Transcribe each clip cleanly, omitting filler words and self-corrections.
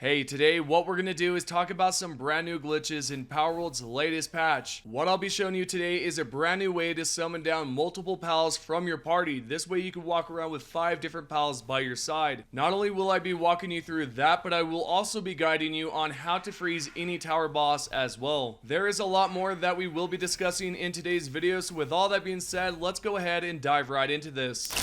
Hey, today what we're going to do is talk about some brand new glitches in Palworld's latest patch. What I'll be showing you today is a brand new way to summon down multiple pals from your party. This way you can walk around with 5 different pals by your side. Not only will I be walking you through that, but I will also be guiding you on how to freeze any tower boss as well. There is a lot more that we will be discussing in today's video, so with all that being said, let's go ahead and dive right into this.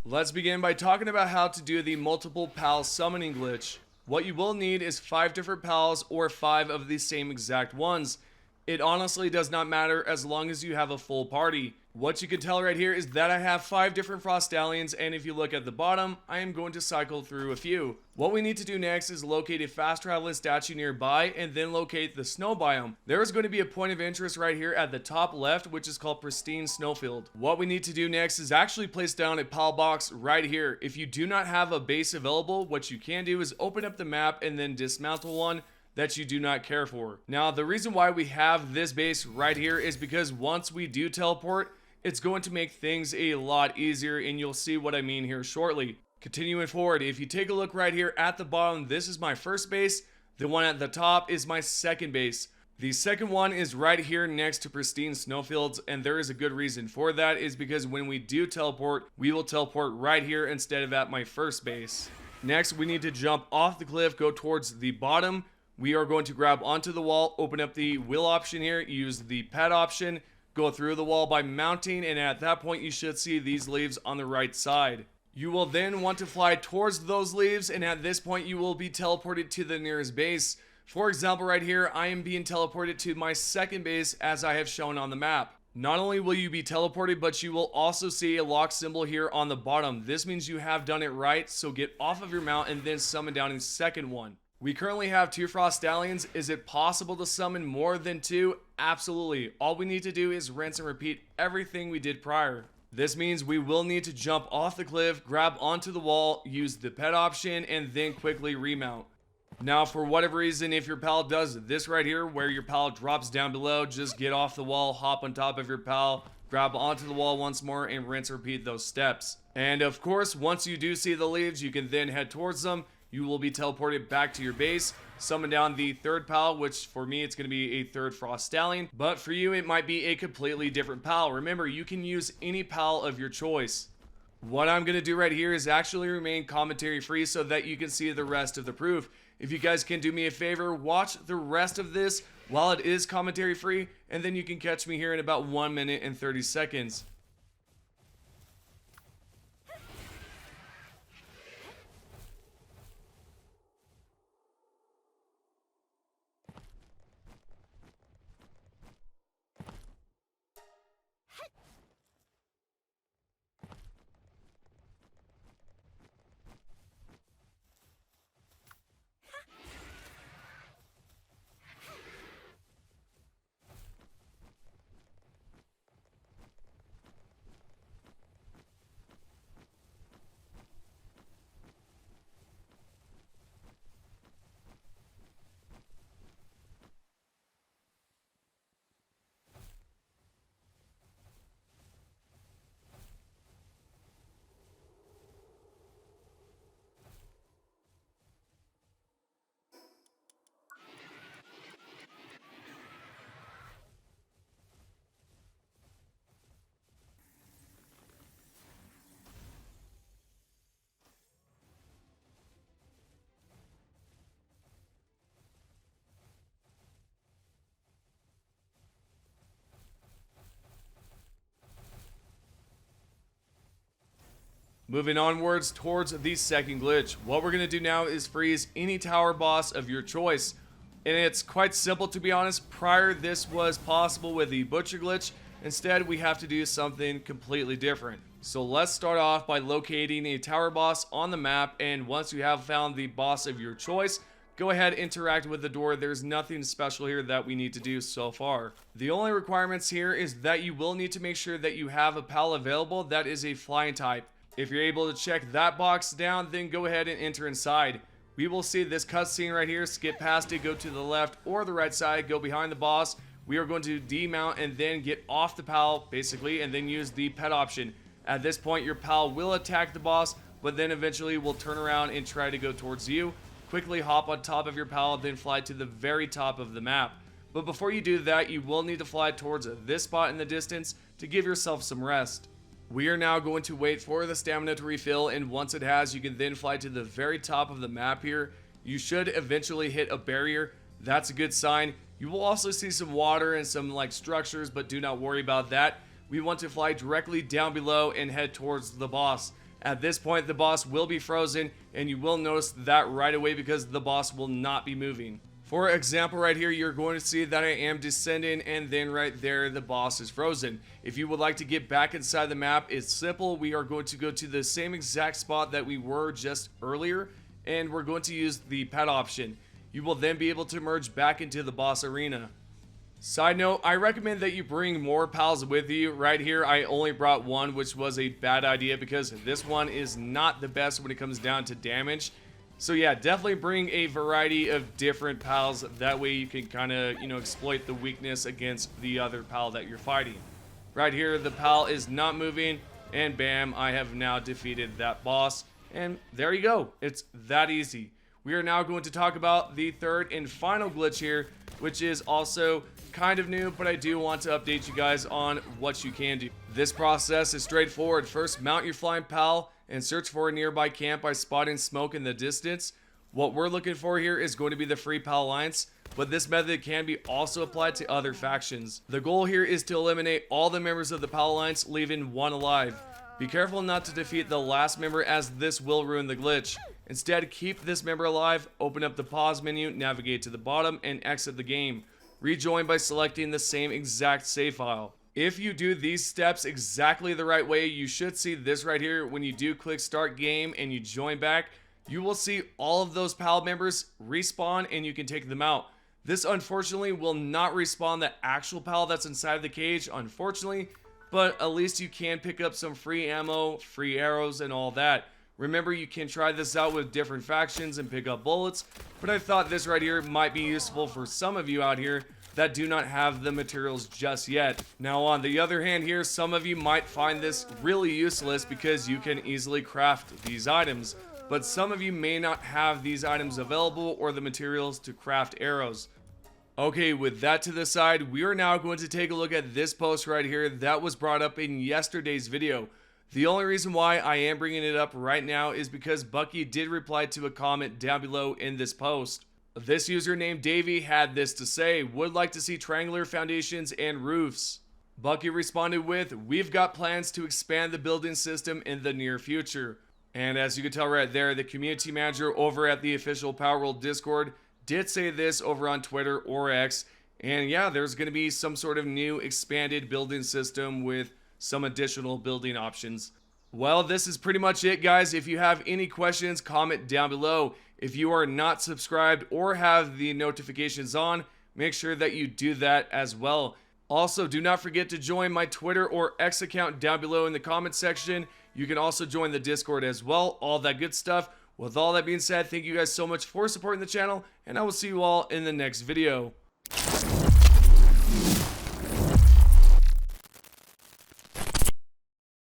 Let's begin by talking about how to do the multiple pal summoning glitch. What you will need is 5 different pals or 5 of the same exact ones. It honestly does not matter as long as you have a full party. What you can tell right here is that I have 5 different frost stallions, and if you look at the bottom, I am going to cycle through a few. What we need to do next is locate a fast traveling statue nearby and then locate the snow biome. There is going to be a point of interest right here at the top left, which is called Pristine Snowfield. What we need to do next is actually place down a pal box right here. If you do not have a base available, what you can do is open up the map and then dismantle one that you do not care for. Now, the reason why we have this base right here is because once we do teleport, it's going to make things a lot easier, and you'll see what I mean here shortly. Continuing forward, if you take a look right here at the bottom, this is my first base. The one at the top is my second base. The second one is right here next to Pristine Snowfields, and there is a good reason for that, is because when we do teleport, we will teleport right here instead of at my first base. Next, we need to jump off the cliff, go towards the bottom. We are going to grab onto the wall, open up the wheel option here, use the pet option, go through the wall by mounting, and at that point you should see these leaves on the right side. You will then want to fly towards those leaves, and at this point you will be teleported to the nearest base. For example, right here, I am being teleported to my second base as I have shown on the map. Not only will you be teleported, but you will also see a lock symbol here on the bottom. This means you have done it right, so get off of your mount and then summon down a second one. We currently have 2 frost stallions. Is it possible to summon more than 2? Absolutely. All we need to do is rinse and repeat everything we did prior. This means we will need to jump off the cliff, grab onto the wall, use the pet option, and then quickly remount. Now, for whatever reason, if your pal does this right here, where your pal drops down below, just get off the wall, hop on top of your pal, grab onto the wall once more, and rinse and repeat those steps. And of course, once you do see the leaves, you can then head towards them. You will be teleported back to your base, summon down the third pal, which for me it's going to be a third frost stallion, but for you it might be a completely different pal. Remember, you can use any pal of your choice. What I'm going to do right here is actually remain commentary free so that you can see the rest of the proof. If you guys can do me a favor, watch the rest of this while it is commentary free, and then you can catch me here in about 1 minute and 30 seconds. Moving onwards towards the second glitch. What we're going to do now is freeze any tower boss of your choice. And it's quite simple, to be honest. Prior, this was possible with the butcher glitch. Instead, we have to do something completely different. So let's start off by locating a tower boss on the map, and once you have found the boss of your choice, go ahead and interact with the door. There's nothing special here that we need to do so far. The only requirements here is that you will need to make sure that you have a pal available that is a flying type. If you're able to check that box down, then go ahead and enter inside. We will see this cutscene right here. Skip past it, go to the left or the right side, go behind the boss. We are going to demount and then get off the pal, basically, and then use the pet option. At this point, your pal will attack the boss, but then eventually will turn around and try to go towards you. Quickly hop on top of your pal, then fly to the very top of the map. But before you do that, you will need to fly towards this spot in the distance to give yourself some rest. We are now going to wait for the stamina to refill, and once it has, you can then fly to the very top of the map here. You should eventually hit a barrier. That's a good sign. You will also see some water and some structures, but do not worry about that. We want to fly directly down below and head towards the boss. At this point, the boss will be frozen, and you will notice that right away because the boss will not be moving. For example, right here, you're going to see that I am descending, and then right there, the boss is frozen. If you would like to get back inside the map, it's simple. We are going to go to the same exact spot that we were just earlier, and we're going to use the pet option. You will then be able to merge back into the boss arena. Side note, I recommend that you bring more pals with you. Right here, I only brought one, which was a bad idea because this one is not the best when it comes down to damage. So yeah, definitely bring a variety of different pals. That way you can kind of, exploit the weakness against the other pal that you're fighting. Right here, the pal is not moving, and bam, I have now defeated that boss. And there you go. It's that easy. We are now going to talk about the third and final glitch here, which is also kind of new, but I do want to update you guys on what you can do. This process is straightforward. First, mount your flying pal and search for a nearby camp by spotting smoke in the distance. What we're looking for here is going to be the Free Pal Alliance, but this method can be also applied to other factions. The goal here is to eliminate all the members of the Pal Alliance, leaving one alive. Be careful not to defeat the last member, as this will ruin the glitch. Instead, keep this member alive, open up the pause menu, navigate to the bottom, and exit the game. Rejoin by selecting the same exact save file. If you do these steps exactly the right way, you should see this right here. When you do click start game and you join back, you will see all of those pal members respawn and you can take them out. This unfortunately will not respawn the actual pal that's inside the cage, unfortunately, but at least you can pick up some free ammo, free arrows, and all that. Remember, you can try this out with different factions and pick up bullets, but I thought this right here might be useful for some of you out here that do not have the materials just yet. Now, on the other hand here, some of you might find this really useless because you can easily craft these items, but some of you may not have these items available or the materials to craft arrows. Okay, with that to the side, we are now going to take a look at this post right here that was brought up in yesterday's video. The only reason why I am bringing it up right now is because Bucky did reply to a comment down below in this post. This user named Davey had this to say: would like to see triangular foundations and roofs. Bucky responded with, we've got plans to expand the building system in the near future. And as you can tell right there, the community manager over at the official Palworld Discord did say this over on Twitter or X. And yeah, there's going to be some sort of new expanded building system with some additional building options. Well, this is pretty much it, guys. If you have any questions, comment down below. If you are not subscribed or have the notifications on, make sure that you do that as well. Also, do not forget to join my Twitter or X account down below in the comment section. You can also join the Discord as well, all that good stuff. With all that being said, thank you guys so much for supporting the channel, and I will see you all in the next video.